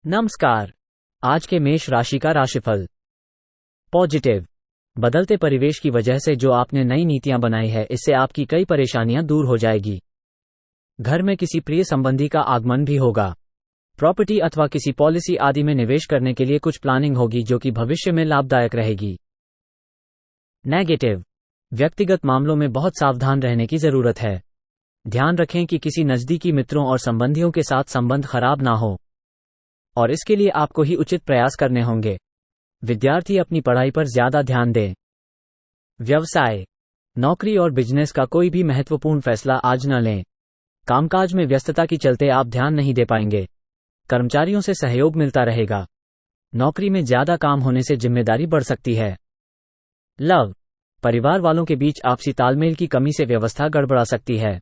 नमस्कार। आज के मेष राशि का राशिफल। पॉजिटिव। बदलते परिवेश की वजह से जो आपने नई नीतियां बनाई है, इससे आपकी कई परेशानियां दूर हो जाएगी। घर में किसी प्रिय संबंधी का आगमन भी होगा। प्रॉपर्टी अथवा किसी पॉलिसी आदि में निवेश करने के लिए कुछ प्लानिंग होगी जो कि भविष्य में लाभदायक रहेगी। नेगेटिव। व्यक्तिगत मामलों में बहुत सावधान रहने की जरूरत है। ध्यान रखें कि किसी नजदीकी मित्रों और संबंधियों के साथ संबंध खराब ना हो, और इसके लिए आपको ही उचित प्रयास करने होंगे। विद्यार्थी अपनी पढ़ाई पर ज्यादा ध्यान दें। व्यवसाय। नौकरी और बिजनेस का कोई भी महत्वपूर्ण फैसला आज न लें। कामकाज में व्यस्तता की चलते आप ध्यान नहीं दे पाएंगे। कर्मचारियों से सहयोग मिलता रहेगा। नौकरी में ज्यादा काम होने से जिम्मेदारी बढ़ सकती है। लव। परिवार वालों के बीच आपसी तालमेल की कमी से व्यवस्था गड़बड़ा सकती है।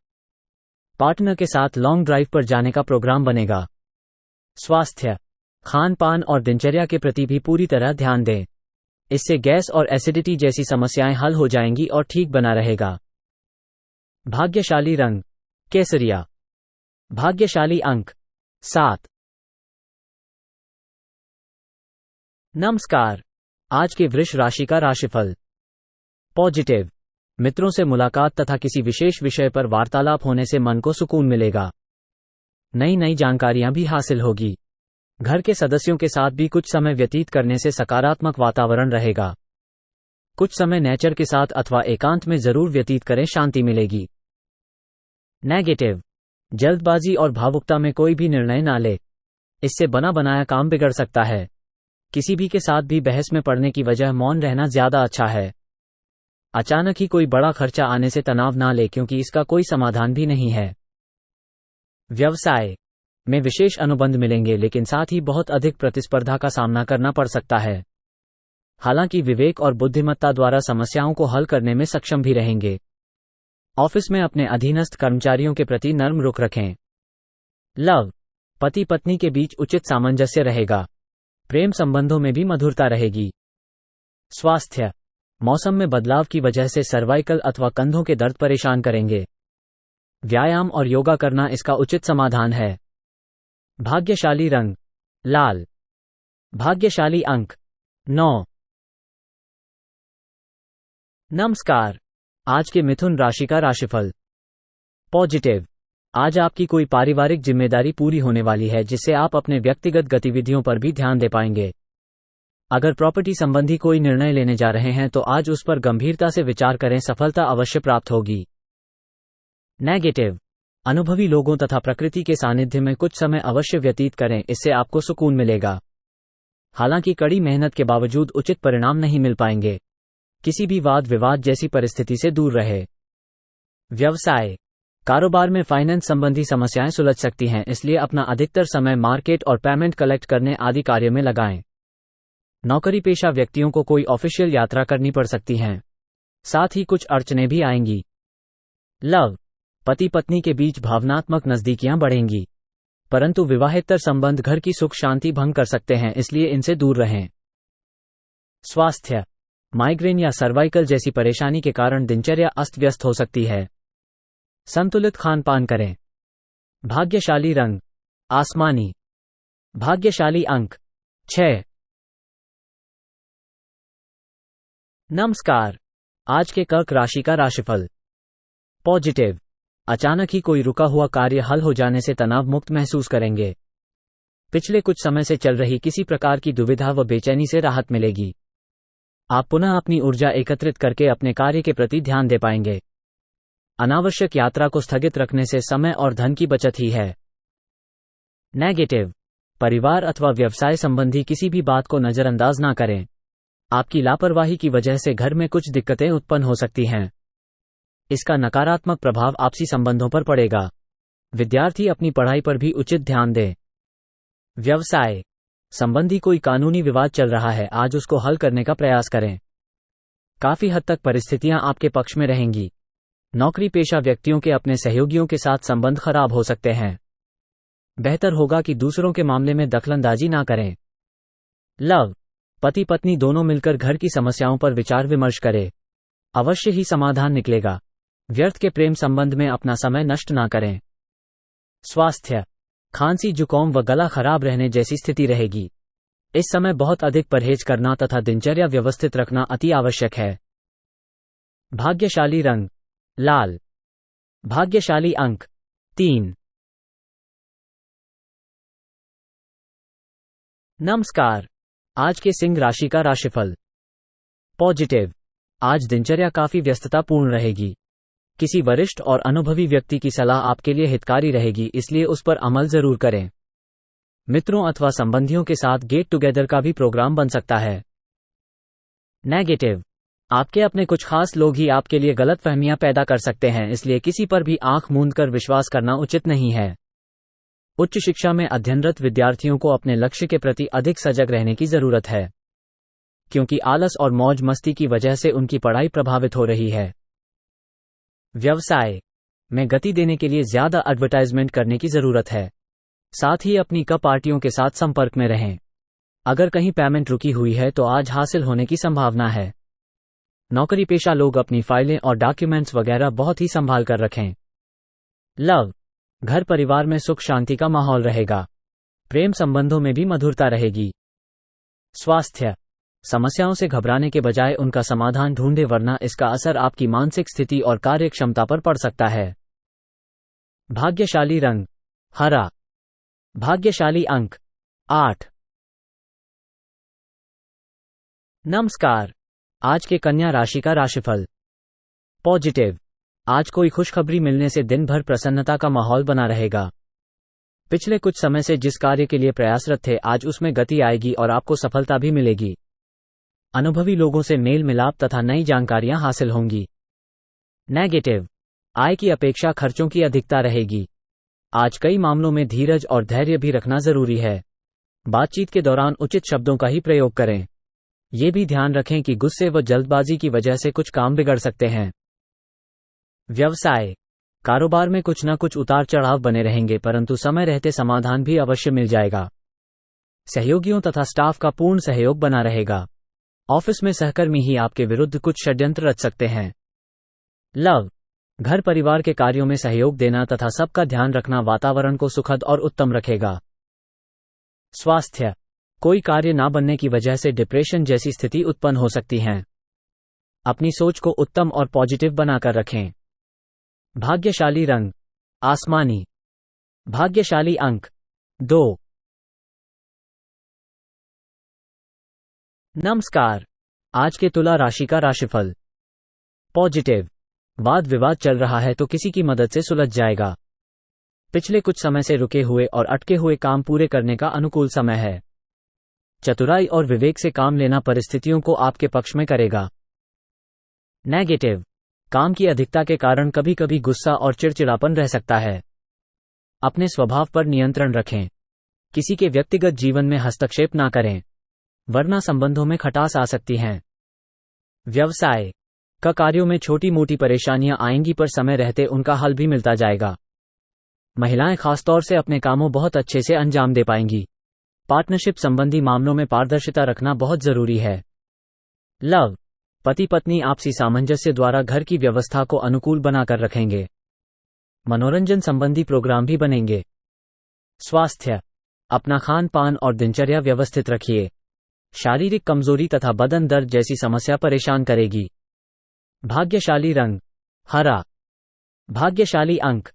पार्टनर के साथ लॉन्ग ड्राइव पर जाने का प्रोग्राम बनेगा। स्वास्थ्य। खान पान और दिनचर्या के प्रति भी पूरी तरह ध्यान दें। इससे गैस और एसिडिटी जैसी समस्याएं हल हो जाएंगी और ठीक बना रहेगा। भाग्यशाली रंग केसरिया। भाग्यशाली अंक 7। नमस्कार। आज के वृष राशि का राशिफल। पॉजिटिव। मित्रों से मुलाकात तथा किसी विशेष विषय पर वार्तालाप होने से मन को सुकून मिलेगा। नई जानकारियां भी हासिल होगी। घर के सदस्यों के साथ भी कुछ समय व्यतीत करने से सकारात्मक वातावरण रहेगा। कुछ समय नेचर के साथ अथवा एकांत में जरूर व्यतीत करें, शांति मिलेगी। नेगेटिव। जल्दबाजी और भावुकता में कोई भी निर्णय ना ले, इससे बना बनाया काम बिगड़ सकता है। किसी भी के साथ भी बहस में पड़ने की वजह मौन रहना ज्यादा अच्छा है। अचानक ही कोई बड़ा खर्चा आने से तनाव ना ले, क्योंकि इसका कोई समाधान भी नहीं है। व्यवसाय में विशेष अनुबंध मिलेंगे, लेकिन साथ ही बहुत अधिक प्रतिस्पर्धा का सामना करना पड़ सकता है। हालांकि विवेक और बुद्धिमत्ता द्वारा समस्याओं को हल करने में सक्षम भी रहेंगे। ऑफिस में अपने अधीनस्थ कर्मचारियों के प्रति नर्म रुख रखें। लव। पति पत्नी के बीच उचित सामंजस्य रहेगा। प्रेम संबंधों में भी मधुरता रहेगी। स्वास्थ्य। मौसम में बदलाव की वजह से सर्वाइकल अथवा कंधों के दर्द परेशान करेंगे। व्यायाम और योगा करना इसका उचित समाधान है। भाग्यशाली रंग लाल। भाग्यशाली अंक 9। नमस्कार। आज के मिथुन राशि का राशिफल। पॉजिटिव। आज आपकी कोई पारिवारिक जिम्मेदारी पूरी होने वाली है, जिससे आप अपने व्यक्तिगत गतिविधियों पर भी ध्यान दे पाएंगे। अगर प्रॉपर्टी संबंधी कोई निर्णय लेने जा रहे हैं तो आज उस पर गंभीरता से विचार करें, सफलता अवश्य प्राप्त होगी। नेगेटिव। अनुभवी लोगों तथा प्रकृति के सानिध्य में कुछ समय अवश्य व्यतीत करें, इससे आपको सुकून मिलेगा। हालांकि कड़ी मेहनत के बावजूद उचित परिणाम नहीं मिल पाएंगे। किसी भी वाद विवाद जैसी परिस्थिति से दूर रहे। व्यवसाय। कारोबार में फाइनेंस संबंधी समस्याएं सुलझ सकती हैं, इसलिए अपना अधिकतर समय मार्केट और पेमेंट कलेक्ट करने आदि कार्य में लगाएं। नौकरी पेशा व्यक्तियों को कोई ऑफिशियल यात्रा करनी पड़ सकती है। साथ ही कुछ अड़चनें भी आएंगी। लव। पति पत्नी के बीच भावनात्मक नजदीकियां बढ़ेंगी, परंतु विवाहेतर संबंध घर की सुख शांति भंग कर सकते हैं, इसलिए इनसे दूर रहें। स्वास्थ्य। माइग्रेन या सर्वाइकल जैसी परेशानी के कारण दिनचर्या अस्त व्यस्त हो सकती है। संतुलित खान पान करें। भाग्यशाली रंग आसमानी। भाग्यशाली अंक 6। नमस्कार। आज के कर्क राशि का राशिफल। पॉजिटिव। अचानक ही कोई रुका हुआ कार्य हल हो जाने से तनाव मुक्त महसूस करेंगे। पिछले कुछ समय से चल रही किसी प्रकार की दुविधा व बेचैनी से राहत मिलेगी। आप पुनः अपनी ऊर्जा एकत्रित करके अपने कार्य के प्रति ध्यान दे पाएंगे। अनावश्यक यात्रा को स्थगित रखने से समय और धन की बचत ही है। नेगेटिव। परिवार अथवा व्यवसाय संबंधी किसी भी बात को नजरअंदाज ना करें। आपकी लापरवाही की वजह से घर में कुछ दिक्कतें उत्पन्न हो सकती हैं। इसका नकारात्मक प्रभाव आपसी संबंधों पर पड़ेगा। विद्यार्थी अपनी पढ़ाई पर भी उचित ध्यान दें। व्यवसाय संबंधी कोई कानूनी विवाद चल रहा है, आज उसको हल करने का प्रयास करें। काफी हद तक परिस्थितियां आपके पक्ष में रहेंगी। नौकरी पेशा व्यक्तियों के अपने सहयोगियों के साथ संबंध खराब हो सकते हैं। बेहतर होगा कि दूसरों के मामले में दखलंदाजी ना करें। लव। पति पत्नी दोनों मिलकर घर की समस्याओं पर विचार विमर्श करें, अवश्य ही समाधान निकलेगा। व्यर्थ के प्रेम संबंध में अपना समय नष्ट ना करें। स्वास्थ्य। खांसी, जुकाम व गला खराब रहने जैसी स्थिति रहेगी। इस समय बहुत अधिक परहेज करना तथा दिनचर्या व्यवस्थित रखना अति आवश्यक है। भाग्यशाली रंग लाल। भाग्यशाली अंक 3। नमस्कार। आज के सिंह राशि का राशिफल। पॉजिटिव। आज दिनचर्या काफी व्यस्ततापूर्ण रहेगी। किसी वरिष्ठ और अनुभवी व्यक्ति की सलाह आपके लिए हितकारी रहेगी, इसलिए उस पर अमल जरूर करें। मित्रों अथवा संबंधियों के साथ गेट टुगेदर का भी प्रोग्राम बन सकता है। नेगेटिव। आपके अपने कुछ खास लोग ही आपके लिए गलतफहमियां पैदा कर सकते हैं, इसलिए किसी पर भी आंख मूंद कर विश्वास करना उचित नहीं है। उच्च शिक्षा में अध्ययनरत विद्यार्थियों को अपने लक्ष्य के प्रति अधिक सजग रहने की जरूरत है, क्योंकि आलस और मौज मस्ती की वजह से उनकी पढ़ाई प्रभावित हो रही है। व्यवसाय में गति देने के लिए ज्यादा एडवर्टाइजमेंट करने की जरूरत है। साथ ही अपनी कप पार्टियों के साथ संपर्क में रहें। अगर कहीं पेमेंट रुकी हुई है तो आज हासिल होने की संभावना है। नौकरी पेशा लोग अपनी फाइलें और डॉक्यूमेंट्स वगैरह बहुत ही संभाल कर रखें। लव। घर परिवार में सुख शांति का माहौल रहेगा। प्रेम संबंधों में भी मधुरता रहेगी। स्वास्थ्य। समस्याओं से घबराने के बजाय उनका समाधान ढूंढे, वरना इसका असर आपकी मानसिक स्थिति और कार्य क्षमता पर पड़ सकता है। भाग्यशाली रंग हरा। भाग्यशाली अंक 8। नमस्कार। आज के कन्या राशि का राशिफल। पॉजिटिव। आज कोई खुशखबरी मिलने से दिन भर प्रसन्नता का माहौल बना रहेगा। पिछले कुछ समय से जिस कार्य के लिए प्रयासरत थे, आज उसमें गति आएगी और आपको सफलता भी मिलेगी। अनुभवी लोगों से मेल मिलाप तथा नई जानकारियां हासिल होंगी। नेगेटिव। आय की अपेक्षा खर्चों की अधिकता रहेगी। आज कई मामलों में धीरज और धैर्य भी रखना जरूरी है। बातचीत के दौरान उचित शब्दों का ही प्रयोग करें। ये भी ध्यान रखें कि गुस्से व जल्दबाजी की वजह से कुछ काम बिगड़ सकते हैं। व्यवसाय। कारोबार में कुछ न कुछ उतार चढ़ाव बने रहेंगे, परंतु समय रहते समाधान भी अवश्य मिल जाएगा। सहयोगियों तथा स्टाफ का पूर्ण सहयोग बना रहेगा। ऑफिस में सहकर्मी ही आपके विरुद्ध कुछ षड्यंत्र रच सकते हैं। लव। घर परिवार के कार्यों में सहयोग देना तथा सबका ध्यान रखना वातावरण को सुखद और उत्तम रखेगा। स्वास्थ्य। कोई कार्य ना बनने की वजह से डिप्रेशन जैसी स्थिति उत्पन्न हो सकती है। अपनी सोच को उत्तम और पॉजिटिव बनाकर रखें। भाग्यशाली रंग आसमानी। भाग्यशाली अंक 2। नमस्कार। आज के तुला राशि का राशिफल। पॉजिटिव। वाद विवाद चल रहा है तो किसी की मदद से सुलझ जाएगा। पिछले कुछ समय से रुके हुए और अटके हुए काम पूरे करने का अनुकूल समय है। चतुराई और विवेक से काम लेना परिस्थितियों को आपके पक्ष में करेगा। नेगेटिव। काम की अधिकता के कारण कभी कभी गुस्सा और चिड़चिड़ापन रह सकता है। अपने स्वभाव पर नियंत्रण रखें। किसी के व्यक्तिगत जीवन में हस्तक्षेप ना करें, वरना संबंधों में खटास आ सकती हैं। व्यवसाय का कार्यों में छोटी मोटी परेशानियां आएंगी, पर समय रहते उनका हल भी मिलता जाएगा। महिलाएं खासतौर से अपने कामों बहुत अच्छे से अंजाम दे पाएंगी। पार्टनरशिप संबंधी मामलों में पारदर्शिता रखना बहुत जरूरी है। लव। पति पत्नी आपसी सामंजस्य द्वारा घर की व्यवस्था को अनुकूल बनाकर रखेंगे। मनोरंजन संबंधी प्रोग्राम भी बनेंगे। स्वास्थ्य। अपना खान पान और दिनचर्या व्यवस्थित रखिए। शारीरिक कमजोरी तथा बदन दर्द जैसी समस्या परेशान करेगी। भाग्यशाली रंग हरा। भाग्यशाली अंक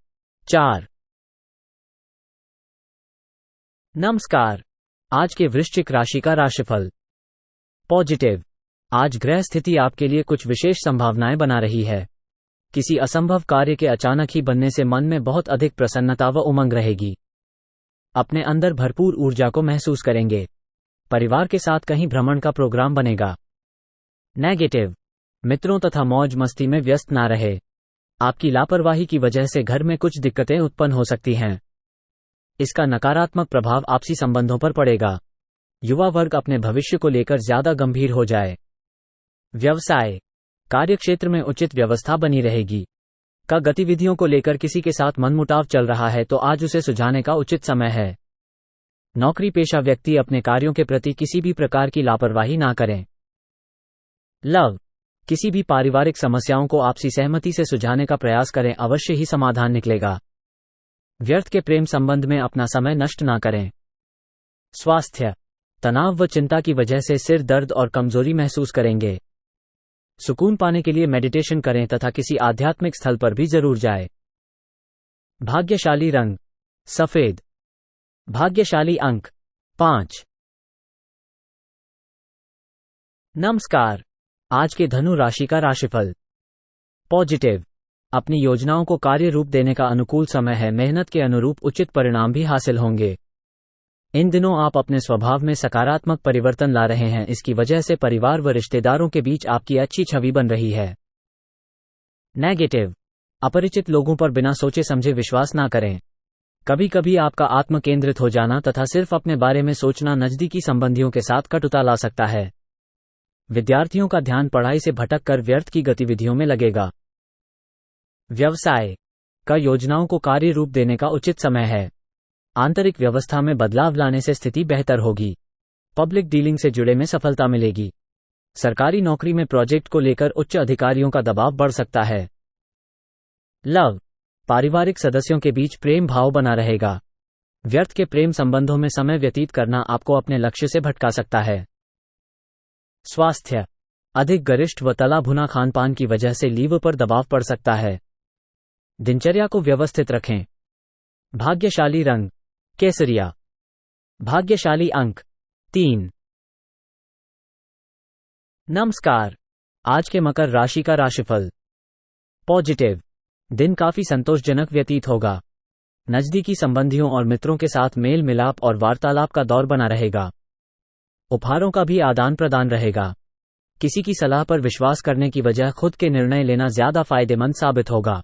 4। नमस्कार। आज के वृश्चिक राशि का राशिफल। पॉजिटिव। आज ग्रह स्थिति आपके लिए कुछ विशेष संभावनाएं बना रही है। किसी असंभव कार्य के अचानक ही बनने से मन में बहुत अधिक प्रसन्नता व उमंग रहेगी। अपने अंदर भरपूर ऊर्जा को महसूस करेंगे। परिवार के साथ कहीं भ्रमण का प्रोग्राम बनेगा। नेगेटिव। मित्रों तथा मौज मस्ती में व्यस्त ना रहे। आपकी लापरवाही की वजह से घर में कुछ दिक्कतें उत्पन्न हो सकती हैं। इसका नकारात्मक प्रभाव आपसी संबंधों पर पड़ेगा। युवा वर्ग अपने भविष्य को लेकर ज्यादा गंभीर हो जाए। व्यवसाय। कार्यक्षेत्र में उचित व्यवस्था बनी रहेगी। का गतिविधियों को लेकर किसी के साथ मनमुटाव चल रहा है तो आज उसे सुलझाने का उचित समय है। नौकरी पेशा व्यक्ति अपने कार्यों के प्रति किसी भी प्रकार की लापरवाही ना करें। लव। किसी भी पारिवारिक समस्याओं को आपसी सहमति से सुलझाने का प्रयास करें, अवश्य ही समाधान निकलेगा। व्यर्थ के प्रेम संबंध में अपना समय नष्ट ना करें। स्वास्थ्य, तनाव व चिंता की वजह से सिर दर्द और कमजोरी महसूस करेंगे। सुकून पाने के लिए मेडिटेशन करें तथा किसी आध्यात्मिक स्थल पर भी जरूर जाएं। भाग्यशाली रंग सफेद। भाग्यशाली अंक 5। नमस्कार। आज के धनु राशि का राशिफल। पॉजिटिव, अपनी योजनाओं को कार्य रूप देने का अनुकूल समय है। मेहनत के अनुरूप उचित परिणाम भी हासिल होंगे। इन दिनों आप अपने स्वभाव में सकारात्मक परिवर्तन ला रहे हैं। इसकी वजह से परिवार व रिश्तेदारों के बीच आपकी अच्छी छवि बन रही है। नेगेटिव, अपरिचित लोगों पर बिना सोचे समझे विश्वास ना करें। कभी कभी आपका आत्म केंद्रित हो जाना तथा सिर्फ अपने बारे में सोचना नजदीकी संबंधियों के साथ कटुता ला सकता है। विद्यार्थियों का ध्यान पढ़ाई से भटक कर व्यर्थ की गतिविधियों में लगेगा। व्यवसाय का योजनाओं को कार्य रूप देने का उचित समय है। आंतरिक व्यवस्था में बदलाव लाने से स्थिति बेहतर होगी। पब्लिक डीलिंग से जुड़े में सफलता मिलेगी। सरकारी नौकरी में प्रोजेक्ट को लेकर उच्च अधिकारियों का दबाव बढ़ सकता है। लव, पारिवारिक सदस्यों के बीच प्रेम भाव बना रहेगा। व्यर्थ के प्रेम संबंधों में समय व्यतीत करना आपको अपने लक्ष्य से भटका सकता है। स्वास्थ्य, अधिक गरिष्ठ व तला भुना खान पान की वजह से लीवर पर दबाव पड़ सकता है। दिनचर्या को व्यवस्थित रखें। भाग्यशाली रंग केसरिया। भाग्यशाली अंक 3। नमस्कार। आज के मकर राशि का राशिफल। पॉजिटिव, दिन काफी संतोषजनक व्यतीत होगा। नजदीकी संबंधियों और मित्रों के साथ मेल मिलाप और वार्तालाप का दौर बना रहेगा। उपहारों का भी आदान प्रदान रहेगा। किसी की सलाह पर विश्वास करने की बजाय खुद के निर्णय लेना ज्यादा फायदेमंद साबित होगा।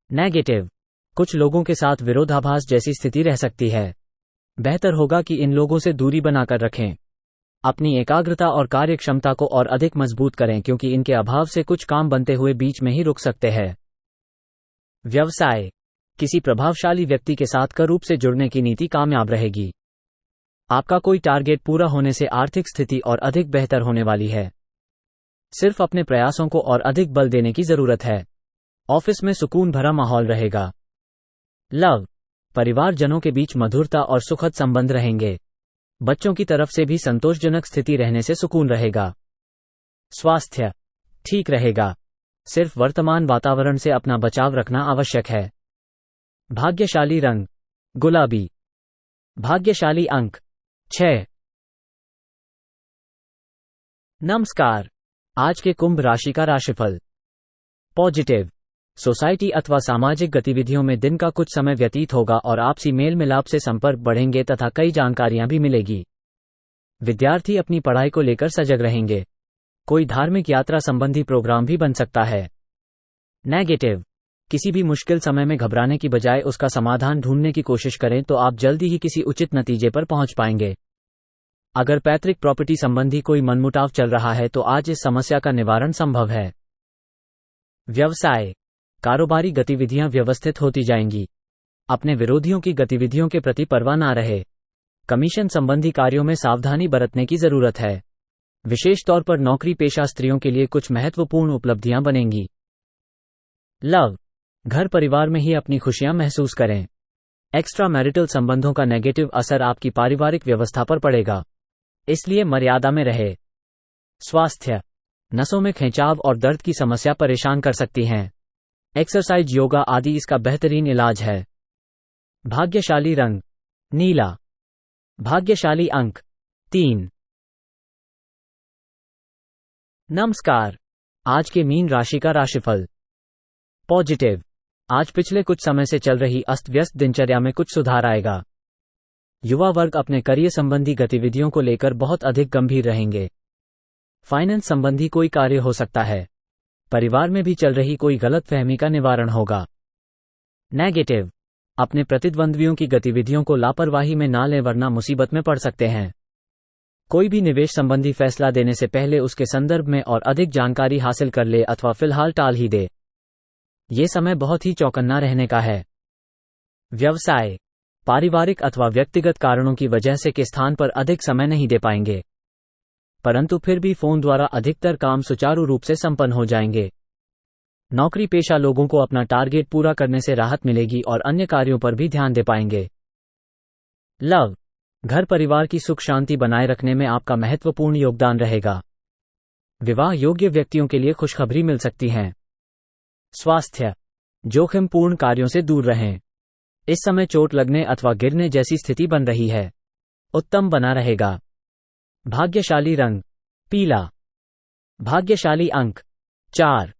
नेगेटिव, कुछ लोगों के साथ विरोधाभास जैसी स्थिति रह सकती है। बेहतर होगा कि इन लोगों से दूरी बनाकर रखें। अपनी एकाग्रता और कार्य क्षमता को और अधिक मजबूत करें क्योंकि इनके अभाव से कुछ काम बनते हुए बीच में ही रुक सकते हैं। व्यवसाय, किसी प्रभावशाली व्यक्ति के साथ कर रूप से जुड़ने की नीति कामयाब रहेगी। आपका कोई टारगेट पूरा होने से आर्थिक स्थिति और अधिक बेहतर होने वाली है। सिर्फ अपने प्रयासों को और अधिक बल देने की जरूरत है। ऑफिस में सुकून भरा माहौल रहेगा। लव, परिवारजनों के बीच मधुरता और सुखद संबंध रहेंगे। बच्चों की तरफ से भी संतोषजनक स्थिति रहने से सुकून रहेगा। स्वास्थ्य ठीक रहेगा। सिर्फ वर्तमान वातावरण से अपना बचाव रखना आवश्यक है। भाग्यशाली रंग गुलाबी। भाग्यशाली अंक 6। नमस्कार। आज के कुंभ राशि का राशिफल। पॉजिटिव, सोसाइटी अथवा सामाजिक गतिविधियों में दिन का कुछ समय व्यतीत होगा और आपसी मेल मिलाप से संपर्क बढ़ेंगे तथा कई जानकारियां भी मिलेगी। विद्यार्थी अपनी पढ़ाई को लेकर सजग रहेंगे। कोई धार्मिक यात्रा संबंधी प्रोग्राम भी बन सकता है। नेगेटिव, किसी भी मुश्किल समय में घबराने की बजाय उसका समाधान ढूंढने की कोशिश करें तो आप जल्दी ही किसी उचित नतीजे पर पहुंच पाएंगे। अगर पैतृक प्रॉपर्टी संबंधी कोई मनमुटाव चल रहा है तो आज इस समस्या का निवारण संभव है। व्यवसाय, कारोबारी गतिविधियां व्यवस्थित होती जाएंगी। अपने विरोधियों की गतिविधियों के प्रति परवाह ना रहे। कमीशन संबंधी कार्यों में सावधानी बरतने की जरूरत है। विशेष तौर पर नौकरी पेशा स्त्रियों के लिए कुछ महत्वपूर्ण उपलब्धियां बनेंगी। लव, घर परिवार में ही अपनी खुशियां महसूस करें। एक्स्ट्रा मैरिटल संबंधों का नेगेटिव असर आपकी पारिवारिक व्यवस्था पर पड़ेगा, इसलिए मर्यादा में रहे। स्वास्थ्य, नसों में खिंचाव और दर्द की समस्या परेशान कर सकती हैं। एक्सरसाइज, योगा आदि इसका बेहतरीन इलाज है। भाग्यशाली रंग नीला। भाग्यशाली अंक 3। नमस्कार। आज के मीन राशि का राशिफल। पॉजिटिव, आज पिछले कुछ समय से चल रही अस्त व्यस्त दिनचर्या में कुछ सुधार आएगा। युवा वर्ग अपने करियर संबंधी गतिविधियों को लेकर बहुत अधिक गंभीर रहेंगे। फाइनेंस संबंधी कोई कार्य हो सकता है। परिवार में भी चल रही कोई गलतफहमी का निवारण होगा। नेगेटिव, अपने प्रतिद्वंद्वियों की गतिविधियों को लापरवाही में ना लें वरना मुसीबत में पड़ सकते हैं। कोई भी निवेश संबंधी फैसला देने से पहले उसके संदर्भ में और अधिक जानकारी हासिल कर ले अथवा फिलहाल टाल ही दे। ये समय बहुत ही चौकन्ना रहने का है। व्यवसाय, पारिवारिक अथवा व्यक्तिगत कारणों की वजह से के स्थान पर अधिक समय नहीं दे पाएंगे, परंतु फिर भी फोन द्वारा अधिकतर काम सुचारू रूप से संपन्न हो जाएंगे। नौकरी पेशा लोगों को अपना टारगेट पूरा करने से राहत मिलेगी और अन्य कार्यों पर भी ध्यान दे पाएंगे। लव, घर परिवार की सुख शांति बनाए रखने में आपका महत्वपूर्ण योगदान रहेगा। विवाह योग्य व्यक्तियों के लिए खुशखबरी मिल सकती है। स्वास्थ्य, जोखिमपूर्ण कार्यों से दूर रहें। इस समय चोट लगने अथवा गिरने जैसी स्थिति बन रही है। उत्तम बना रहेगा। भाग्यशाली रंग पीला। भाग्यशाली अंक 4।